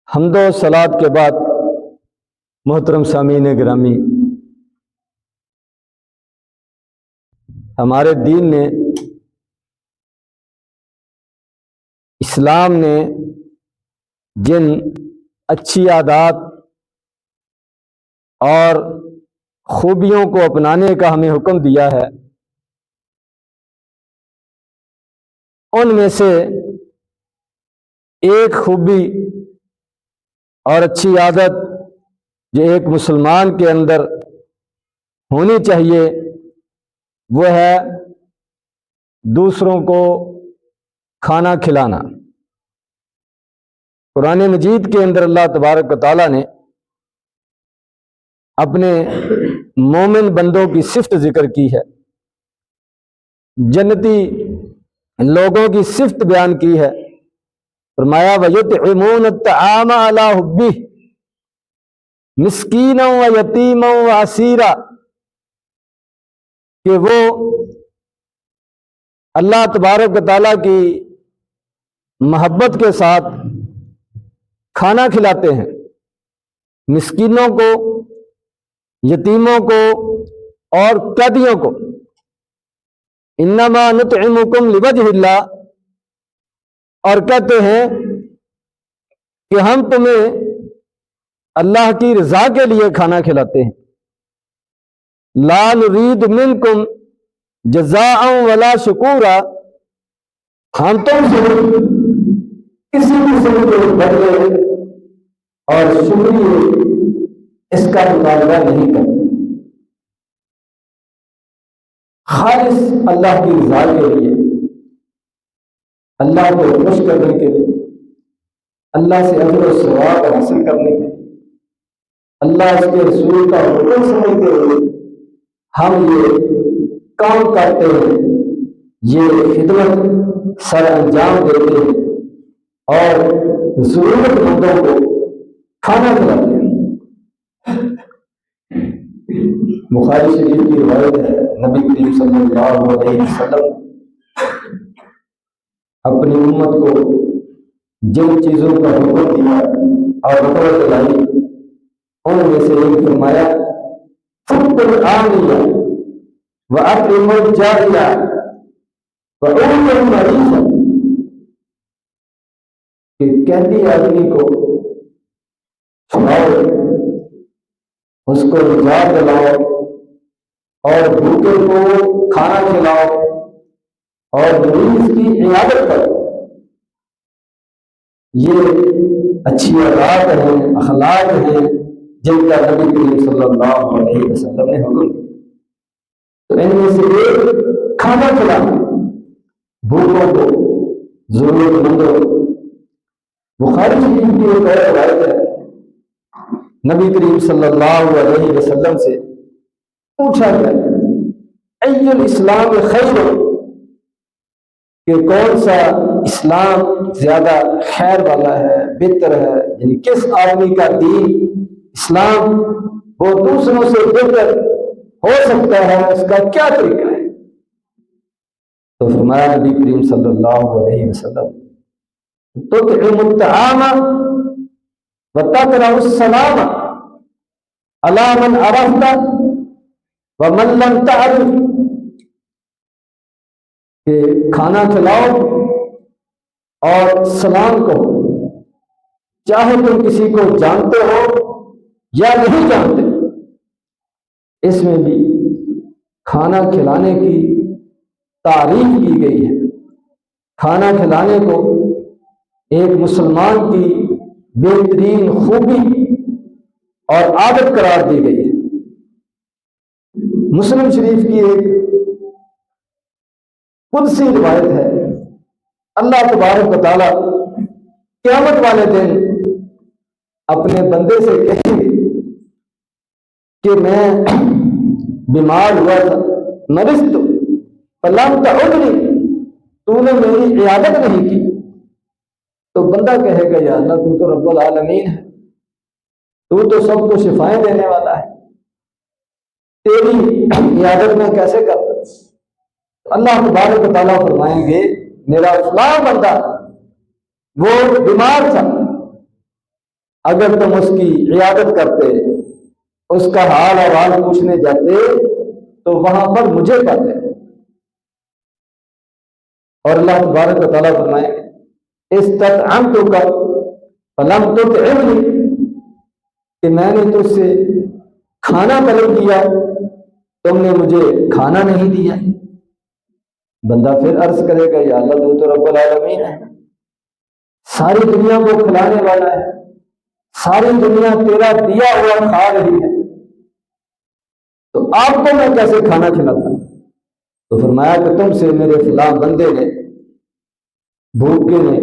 حمد و صلات کے بعد محترم سامعین گرامی، ہمارے دین نے، اسلام نے جن اچھی عادات اور خوبیوں کو اپنانے کا ہمیں حکم دیا ہے، ان میں سے ایک خوبی اور اچھی عادت جو ایک مسلمان کے اندر ہونی چاہیے وہ ہے دوسروں کو کھانا کھلانا۔ قرآن مجید کے اندر اللہ تبارک و تعالیٰ نے اپنے مومن بندوں کی صفت ذکر کی ہے، جنتی لوگوں کی صفت بیان کی ہے۔ فرمایا وَيُطْعِمُونَ الطَّعَامَ عَلَىٰ حُبِّهِ مِسْكِينًا وَيَتِيمًا وَأَسِيرًا، کہ وہ اللہ تبارک و تعالیٰ کی محبت کے ساتھ کھانا کھلاتے ہیں، مسکینوں کو، یتیموں کو اور قیدیوں کو۔ انما نطعمکم لوجہ اللہ، اور کہتے ہیں کہ ہم تمہیں اللہ کی رضا کے لیے کھانا کھلاتے ہیں۔ لا نرید منکم جزاء ولا شکورا، ہم تم سے کسی قسم کے بدلے اور شکریہ اس کا مطالبہ نہیں کرتے، خالص اللہ کی رضا کے لیے، اللہ کو خوش کرنے کے لیے، اللہ سے اجر و ثواب حاصل کرنے کے لیے، اللہ اس کے رسول کا حکم سمجھتے ہوئے ہم یہ کام کرتے ہیں، یہ خدمت سر انجام دیتے ہیں اور ضرورت مندوں کو کھانا کھلاتے ہیں۔ بخاری شریف کی روایت ہے، نبی کریم صلی اللہ علیہ وسلم اپنی امت کو جن چیزوں کا حکم دیا اور حکم دلائی ان میں سے ایک فرمایا فُقُّ الْعَامِيَ وَأَطْعِمُ الْجَائِعَ وَأُوْتُوا الْمَرِيضَ، کہ قیدی آدمی کو چھڑاؤ، اس کو نجات دلاؤ اور بھوکے کو کھانا کھلاؤ اور مریض کی عیادت کرو۔ یہ اچھی عادات ہیں، اخلاق ہیں جن کا نبی کریم صلی اللہ علیہ وسلم نے حکم دیا۔ تو ان میں سے ایک کھانا کھلانا بھوکوں کو، ضرورت مندوں کو۔ بخاری شریف کی ایک اور روایت ہے، نبی کریم صلی اللہ علیہ وسلم سے پوچھا گیا ای الاسلام خیر، کہ کون سا اسلام زیادہ خیر والا ہے، بہتر ہے، یعنی کس آدمی کا دین اسلام وہ دوسروں سے بہتر ہو سکتا ہے، اس کا کیا طریقہ ہے؟ تو فرمایا نبی کریم صلی اللہ علیہ وسلم تطعم الطعام وتقرأ السلام علی من عرفت ومن لم تعرف، کہ کھانا کھلاؤ اور سلام کہو، چاہے تم کسی کو جانتے ہو یا نہیں جانتے۔ اس میں بھی کھانا کھلانے کی تعریف کی گئی ہے، کھانا کھلانے کو ایک مسلمان کی بہترین خوبی اور عادت قرار دی گئی ہے۔ مسلم شریف کی ایک قدسی روایت ہے، اللہ تبارک و تعالیٰ قیامت والے دن اپنے بندے سے کہیں گے کہ میں بیمار ہوا تھا، مرضت فلم تعدنی، تو نے میری عیادت نہیں کی۔ تو بندہ کہے گا یا اللہ تو رب العالمین ہے، تو سب کو شفائیں دینے والا ہے، تیری عیادت میں کیسے کرتا؟ اللہ تبارک و تعالیٰ فرمائیں گے، میرا فلاں بندہ وہ بیمار تھا، اگر تم اس کی عیادت کرتے، اس کا حال احوال پوچھنے جاتے تو وہاں پر مجھے پاتے۔ اور اللہ تبارک و تعالیٰ فرمائے استطعمتک فلم تطعمنی، کہ میں نے تجھ سے کھانا طلب کیا، تم نے مجھے کھانا نہیں دیا۔ بندہ پھر عرض کرے گا یا اللہ تو رب العالمین ہے، ساری دنیا کو کھلانے والا ہے، ساری دنیا تیرا دیا ہوا کھا رہی ہے، تو آپ کو میں کیسے کھانا کھلاتا؟ تو فرمایا کہ تم سے میرے فلاں بندے نے، بھوکے نے،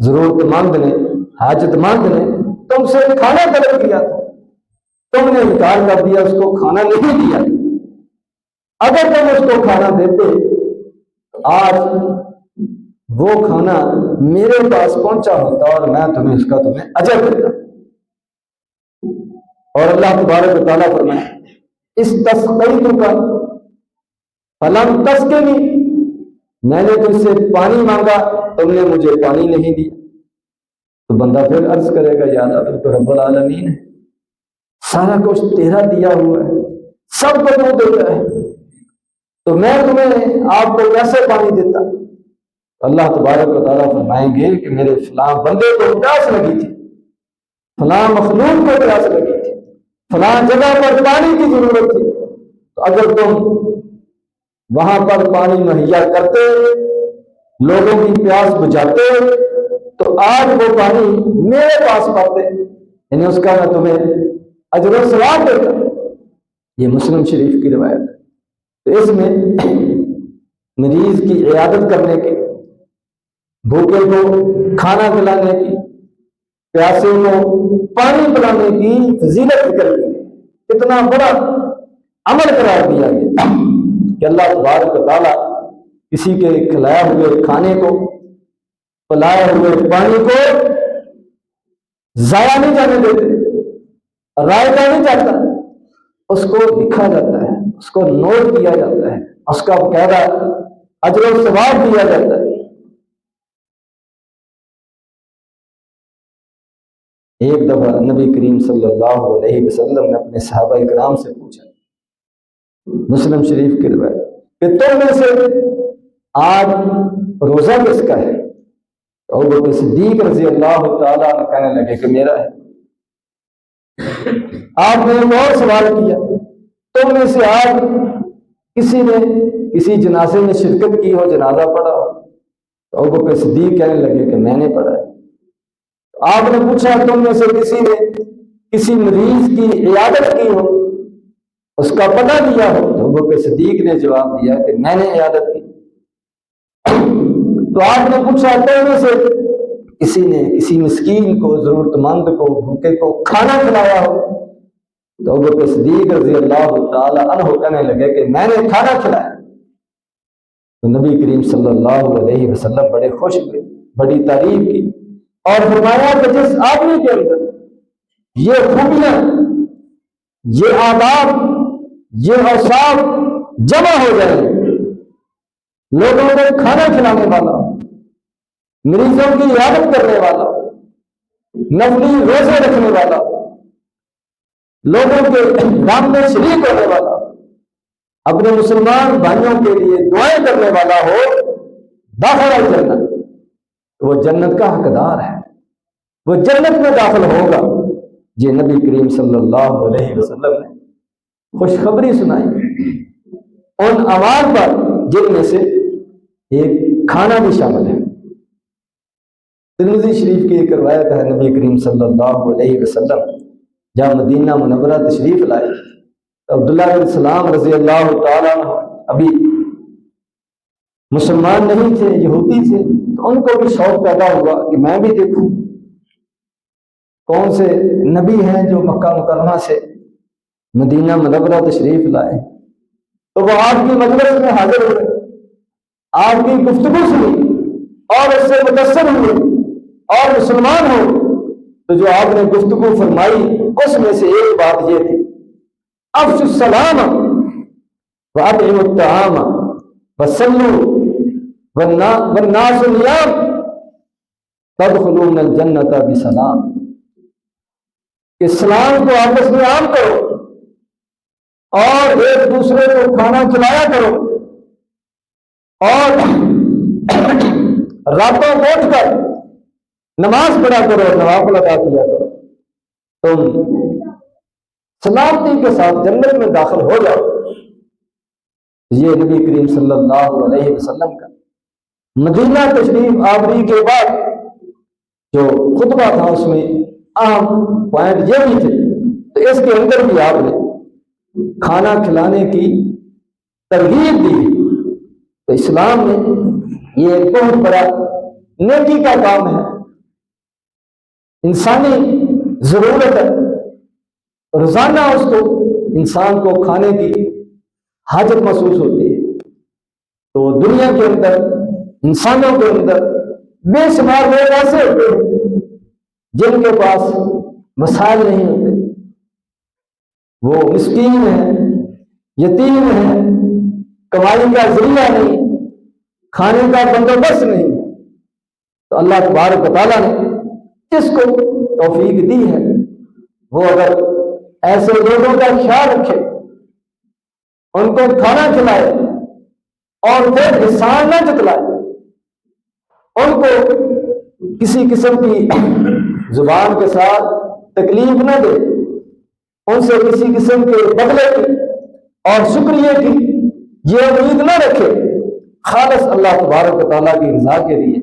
ضرورت مند نے، حاجت مند نے تم سے کھانا طلب کیا تھا، تم نے انکار کر دیا، اس کو کھانا نہیں دیا۔ اگر تم اس کو کھانا دیتے تو آج وہ کھانا میرے پاس پہنچا ہوتا اور میں تمہیں اس کا اجر دیتا۔ اور اللہ تبارک و تعالیٰ فرمائے استسقیتک فلم تسقنی، میں نے تم سے پانی مانگا، تم نے مجھے پانی نہیں دیا۔ تو بندہ پھر عرض کرے گا یا اللہ تو رب العالمین ہے، سارا کچھ تیرا دیا ہوا ہے، سب کو تو دیتا ہے، تو میں تمہیں آپ کو کیسے پانی دیتا؟ اللہ تبارک و تعالیٰ فرمائیں گے کہ میرے فلاں بندے کو پیاس لگی تھی، فلاں مخلوق کو پیاس لگی تھی، فلاں جگہ پر پانی کی ضرورت تھی، تو اگر تم وہاں پر پانی مہیا کرتے، لوگوں کی پیاس بجھاتے، تو آج وہ پانی میرے پاس پاتے، یعنی اس کا میں تمہیں اجر و ثواب دیتا۔ یہ مسلم شریف کی روایت ہے۔ تو اس میں مریض کی عیادت کرنے کی، بھوکے کو کھانا کھلانے کی، پیاسے کو پانی پلانے کی فضیلت ذکر کی، کتنا بڑا عمل قرار دیا گیا کہ اللہ تبارک و تعالیٰ کسی کے کھلایا ہوئے کھانے کو، پلائے ہوئے پانی کو ضائع نہیں جانے دیتے، رائگاں نہیں جاتا، اس کو لکھا جاتا ہے، اس کو نوٹ کیا جاتا ہے، اس کا باقاعدہ اجر و ثواب دیا جاتا ہے۔ ایک دفعہ نبی کریم صلی اللہ علیہ وسلم نے اپنے صحابہ کرام سے پوچھا، مسلم شریف کی روایت، کہ تم میں سے آج روزہ کس کا ہے؟ تو ابوبکر صدیق رضی اللہ تعالیٰ عنہ کہنے لگے کہ میرا ہے۔ آپ نے ایک اور سوال کیا، تم میں سے آج کسی نے کسی جنازے میں شرکت کی ہو، جنازہ پڑھا ہو؟ تو ابوبکر صدیق کہنے لگے کہ میں نے پڑھا ہے۔ آپ نے پوچھا تم میں سے کسی نے کسی مریض کی عیادت کی ہو، اس کا پتہ دیا ہو؟ تو ابوبکر صدیق نے جواب دیا کہ میں نے عیادت کی۔ تو آپ نے پوچھا تم میں سے کسی نے کسی مسکین کو، ضرورت مند کو، بھوکے کو کھانا کھلایا ہو؟ تو ابوبکر صدیق رضی اللہ تعالی عنہ کہنے لگے کہ میں نے کھانا کھلایا۔ تو نبی کریم صلی اللہ علیہ وسلم بڑے خوش ہوئے، بڑی تعریف کی، اور فرمایا کہ جس آدمی کے اندر یہ خوبیاں، یہ آداب، یہ اوصاف جمع ہو جائیں، لوگوں کو کھانا کھلانے والا، مریضوں کی عیادت کرنے والا، نفلی روزے رکھنے والا، لوگوں کے کام میں شریک ہونے والا، اپنے مسلمان بھائیوں کے لیے دعائیں کرنے والا ہو، داخلہ جنت، وہ جنت کا حقدار ہے، وہ جنت میں داخل ہوگا۔ یہ نبی کریم صلی اللہ علیہ وسلم نے خوشخبری سنائی ان اعمال پر، جن میں سے ایک کھانا بھی شامل ہے۔ ترمذی شریف کی ایک روایت ہے، نبی کریم صلی اللہ علیہ وسلم جب مدینہ منورہ تشریف لائے تو عبداللہ بن سلام رضی اللہ تعالیٰ عنہ ابھی مسلمان نہیں تھے، یہودی تھے، تو ان کو بھی شوق پیدا ہوا کہ میں بھی دیکھوں کون سے نبی ہیں جو مکہ مکرمہ سے مدینہ منورہ تشریف لائے۔ تو وہ آپ کی مجلس میں حاضر ہوئے، آپ کی گفتگو سنی اور اس سے متاثر ہوئے اور مسلمان ہو۔ تو جو آپ نے گفتگو فرمائی اس میں سے ایک بات یہ تھی، افشوا السلام واطعموا الطعام وصلوا والناس نیام تدخلون الجنۃ بسلام۔ کہ سلام کو آپس میں عام کرو اور ایک دوسرے کو کھانا کھلایا کرو اور راتوں کو اٹھ کر نماز پڑھا کرو، نوافل ادا کیا کرو، تم سلامتی کے ساتھ جنت میں داخل ہو جاؤ۔ یہ نبی کریم صلی اللہ علیہ وسلم کا مدینہ تشریف آوری کے بعد جو خطبہ تھا اس میں اہم پوائنٹ یہ بھی تھے، تو اس کے اندر بھی آپ نے کھانا کھلانے کی ترغیب دی۔ تو اسلام میں یہ ایک بہت بڑا نیکی کا کام ہے، انسانی ضرورت ہے، روزانہ اس کو انسان کو کھانے کی حاجت محسوس ہوتی ہے۔ تو دنیا کے اندر انسانوں کے اندر بے شمار لوگ ایسے ہوتے ہیں جن کے پاس مسائل نہیں ہوتے، وہ مسکین ہیں، یتیم ہیں، کمائی کا ذریعہ نہیں، کھانے کا بندوبست نہیں۔ تو اللہ تبارک و تعالیٰ نے جس کو توفیق دی ہے وہ اگر ایسے لوگوں کا خیال رکھے، ان کو کھانا کھلائے اور پھر احسان نہ جتلائے، ان کو کسی قسم کی زبان کے ساتھ تکلیف نہ دے، ان سے کسی قسم کے بدلے کی اور شکریہ کی یہ امید نہ رکھے، خالص اللہ تبارک و تعالیٰ کی رضا کے لیے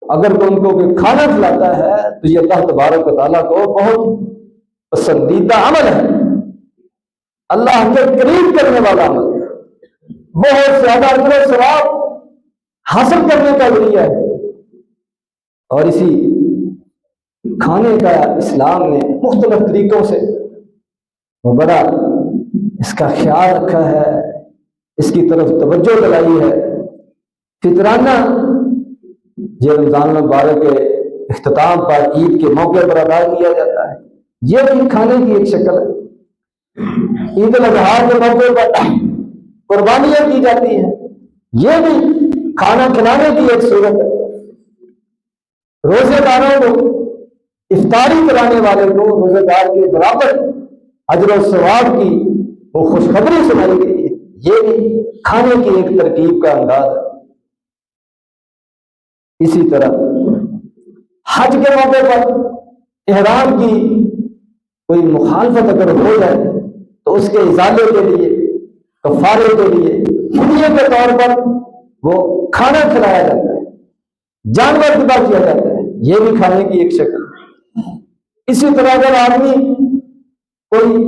اگر تو ان کو کوئی کھانا کھلاتا ہے تو یہ اللہ تبارک و تعالیٰ کو بہت پسندیدہ عمل ہے، اللہ کے قریب کرنے والا عمل، بہت زیادہ اجر و ثواب حاصل کرنے کا ذریعہ ہے۔ اور اسی کھانے کا اسلام نے مختلف طریقوں سے وہ بڑا اس کا خیال رکھا ہے، اس کی طرف توجہ دلائی ہے۔ فطرانہ یہ رمضان المبارک کے اختتام پر عید کے موقع پر ادا کیا جاتا ہے، یہ بھی کھانے کی ایک شکل ہے۔ عید الاضحیٰ کے موقع پر قربانیاں کی جاتی ہیں، یہ بھی کھانا کھلانے کی ایک صورت ہے۔ روزے داروں کو افطاری کرانے والے کو روزے دار کے برابر اجر و ثواب کی وہ خوشخبری سنائی گئی ہے، یہ بھی کھانے کی ایک ترکیب کا انداز ہے۔ اسی طرح حج کے موقع پر احرام کی کوئی مخالفت اگر ہو جائے تو اس کے ازالے کے لیے، کفارے کے لیے، فدیے کے طور پر وہ کھانا کھلایا جاتا ہے، جانور ذبح کیا جاتا ہے، یہ بھی کھانے کی ایک شکل ہے۔ اسی طرح اگر آدمی کوئی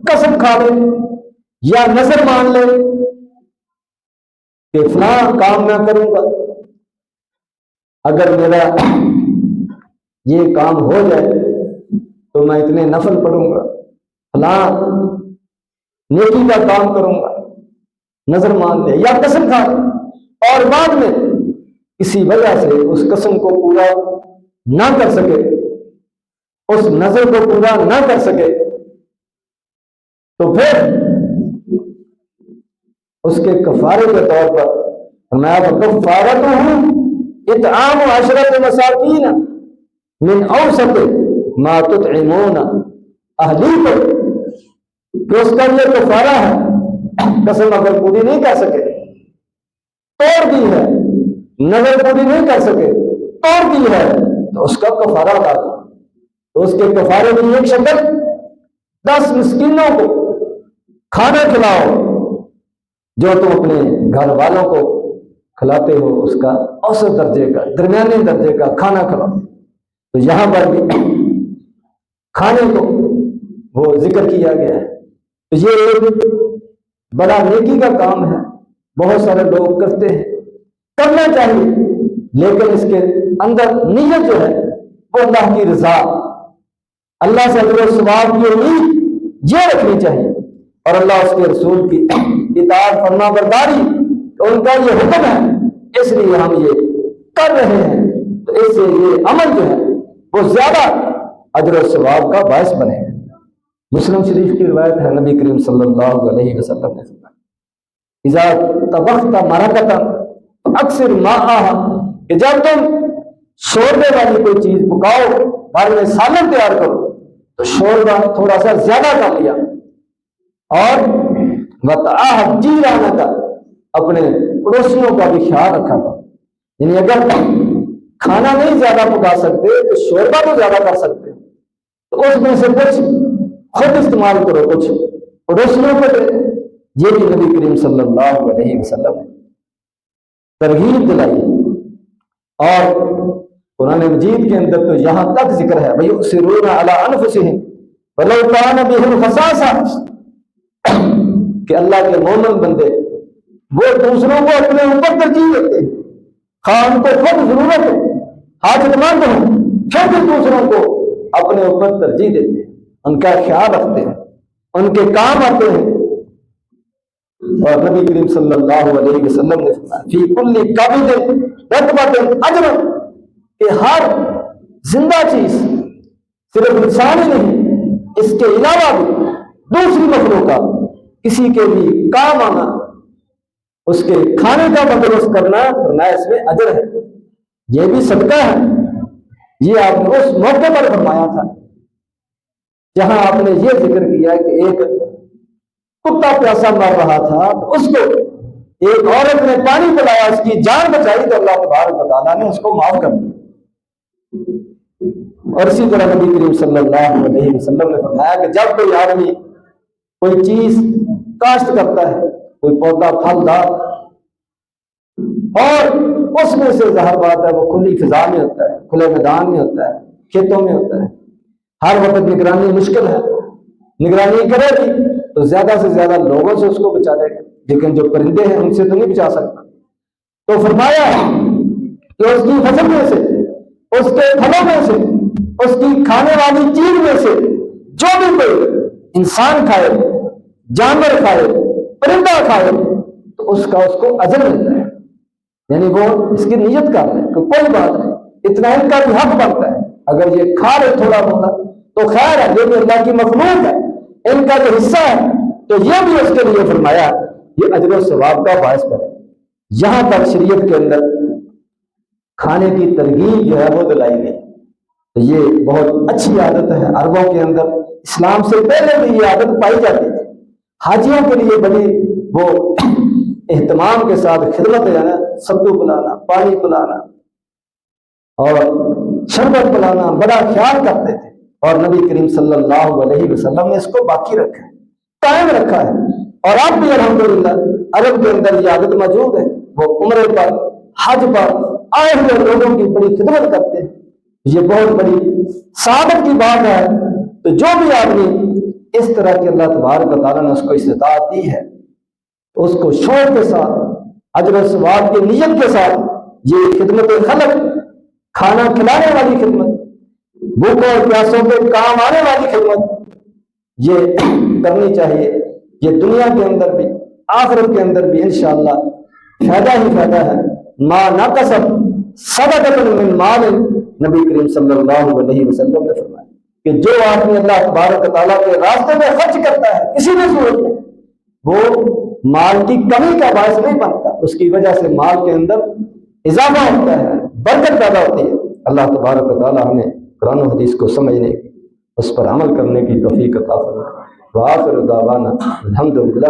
قسم کھا لے یا نظر مان لے کہ فلاں کام میں کروں گا، اگر میرا یہ کام ہو جائے تو میں اتنے نفل پڑھوں گا، فلاں نیکی کا کام کروں گا، نظر مان لے یا قسم کھا لے اور بعد میں کسی وجہ سے اس قسم کو پورا نہ کر سکے، اس نظر کو پورا نہ کر سکے، تو پھر اس کے کفارے کے طور پر میں کفارتہ اطعام 10 مساکین من اوسط ما تطعمون اہلیکم، کہ اس کا یہ کفارہ ہے، قسم اگر پوری نہیں کر سکے، توڑ دی ہے، نظر پوری نہیں کر سکے، توڑ دی ہے، تو اس کا کفارہ ادا کرو۔ تو اس کے کفارے کی ایک شکل 10 مسکینوں کو کھانا کھلاؤ، جو تم اپنے گھر والوں کو کھلاتے ہو اس کا اوسط درجے کا، درمیانے درجے کا کھانا کھلاؤ۔ تو یہاں پر بھی کھانے کو وہ ذکر کیا گیا ہے۔ تو یہ ایک بڑا نیکی کا کام ہے، بہت سارے لوگ کرتے ہیں، کرنا چاہیے، لیکن اس کے اندر نیت جو ہے وہ اللہ کی رضا، اللہ سے اجر و ثواب کی امید یہ رکھنی چاہیے، اور اللہ اس کے رسول کی اطاعت فرما برداری تو ان کا یہ حکم ہے، اس لیے ہم یہ کر رہے ہیں۔ تو اس سے یہ عمل جو ہے وہ زیادہ اجر و ثواب کا باعث بنے گا۔ مسلم شریف کی روایت ہے، نبی کریم صلی اللہ علیہ وسلم نے فرمایا اذا طبخت مرقۃ اکثر ماءھا، کہ جب تم شوربے والی کوئی چیز پکاؤ، گھر میں سالن تیار کرو تو شوربہ تھوڑا سا زیادہ کر لیا، اور وَتَعَاهَدْ جِيرَانَكَ اپنے پڑوسیوں کا بھی خیال رکھا کرو۔ یعنی اگر کھانا نہیں زیادہ پکا سکتے تو شوربہ تو زیادہ کر سکتے، تو اس میں سے کچھ خود استعمال کرو، کچھ پڑوسیوں کو دے۔ یہ بھی نبی کریم صلی اللہ علیہ وسلم نے ترغیب دلائی۔ اور قرآن مجید کے اندر تو یہاں تک ذکر ہے وَيُؤْثِرُونَ عَلَىٰ أَنفُسِهِمْ وَلَوْ كَانَ بِهِمْ خَصَاصَةٌ کہ اللہ کے مومن بندے وہ دوسروں کو اپنے اوپر ترجیح دیتے ہیں، خواہ ان کو خود ضرورت ہو، حاجت مند ہو، پھر بھی دوسروں کو اپنے اوپر ترجیح دیتے ہیں، ان کا خیال رکھتے ہیں، ان کے کام آتے ہیں۔ اور نبی کریم صلی اللہ علیہ وسلم نے فرمایا فی کل کبد رطبۃ اجر کہ ہر زندہ چیز صرف انسان ہی نہیں، اس کے علاوہ بھی دوسری مخلوقات کسی کے بھی کام آنا، اس کے کھانے کا بندوبست کرنا، فرمایا اس میں اجر ہے، یہ بھی صدقہ ہے۔ یہ آپ نے اس موقع پر فرمایا تھا جہاں آپ نے یہ ذکر کیا کہ ایک کتا پیاسا مر رہا تھا تو اس کو ایک عورت نے پانی پلایا، اس کی جان بچائی تو اللہ تبارک و تعالیٰ نے اس کو معاف کر دیا۔ اور اسی طرح نبی کریم صلی اللہ علیہ وسلم نے فرمایا کہ جب کوئی آدمی کوئی چیز کاشت کرتا ہے، کوئی پودا پھلدار، اور اس میں سے ظاہر بات ہے وہ کھلی فضا میں ہوتا ہے، کھلے میدان میں ہوتا ہے، کھیتوں میں ہوتا ہے، ہر وقت نگرانی مشکل ہے، نگرانی کرے گی تو زیادہ سے زیادہ لوگوں سے اس کو بچا لے گا، لیکن جو پرندے ہیں ان سے تو نہیں بچا سکتا۔ تو فرمایا کہ اس کی فصل میں سے، اس کے پھلوں میں سے، اس کی کھانے والی چیز میں سے جو بھی کوئی انسان کھائے، جانور کھائے، پرندہ کھائے تو اس کا اس کو اجر ملتا ہے۔ یعنی وہ اس کی نیت کر لے کہ کوئی بات نہیں، اتنا ان کا بھی حق بنتا ہے، اگر یہ کھا لے تھوڑا بہت تو خیر ہے، یہ بھی اللہ کی مخلوق ہے، ان کا جو حصہ ہے تو یہ بھی اس کے لیے فرمایا یہ اجر و ثواب کا باعث کرے۔ یہاں تک شریعت کے اندر کھانے کی ترغیب جو ہے وہ دلائی گئی، تو یہ بہت اچھی عادت ہے۔ عربوں کے اندر اسلام سے پہلے بھی یہ عادت پائی جاتی تھی، حاجیوں کے لیے بڑی وہ اہتمام کے ساتھ خدمت ہے نا، ستو پلانا، پانی پلانا اور شربت پلانا بڑا خیال کرتے تھے، اور نبی کریم صلی اللہ علیہ وسلم نے اس کو باقی رکھا ہے، قائم رکھا ہے۔ اور اب بھی الحمدللہ عرب کے اندر یہ عادت موجود ہے، وہ عمرے پر، حج پر آئے ہوئے لوگوں کی بڑی خدمت کرتے ہیں، یہ بہت بڑی سعادت کی بات ہے۔ تو جو بھی آدمی اس طرح کی اللہ تبارک و تعالیٰ نے اس کو استطاعت دی ہے، اس کو شوق کے ساتھ، اجر و ثواب کی نیت کے ساتھ یہ خدمت خلق، کھانا کھلانے والی خدمت، بھوکوں اور پیاسوں کے کام آنے والی خدمت یہ کرنی چاہیے۔ یہ دنیا کے اندر بھی آخرت کے اندر بھی انشاءاللہ فائدہ ہی فائدہ ہے۔ ما نقصت صدقۃ من مال، نبی کریم صلی اللہ علیہ وسلم نے فرمایا کہ جو آدمی اللہ تبارک تعالیٰ کے راستے میں خرچ کرتا ہے کسی بھی صورت میں، وہ مال کی کمی کا باعث نہیں بنتا، اس کی وجہ سے مال کے اندر اضافہ ہوتا ہے، برکت پیدا ہوتی ہے۔ اللہ تبارک تعالیٰ ہمیں قرآن و حدیث کو سمجھنے کی، اس پر عمل کرنے کی توفیق عطا فرمائے۔ وآخر دعوانا الحمدللہ۔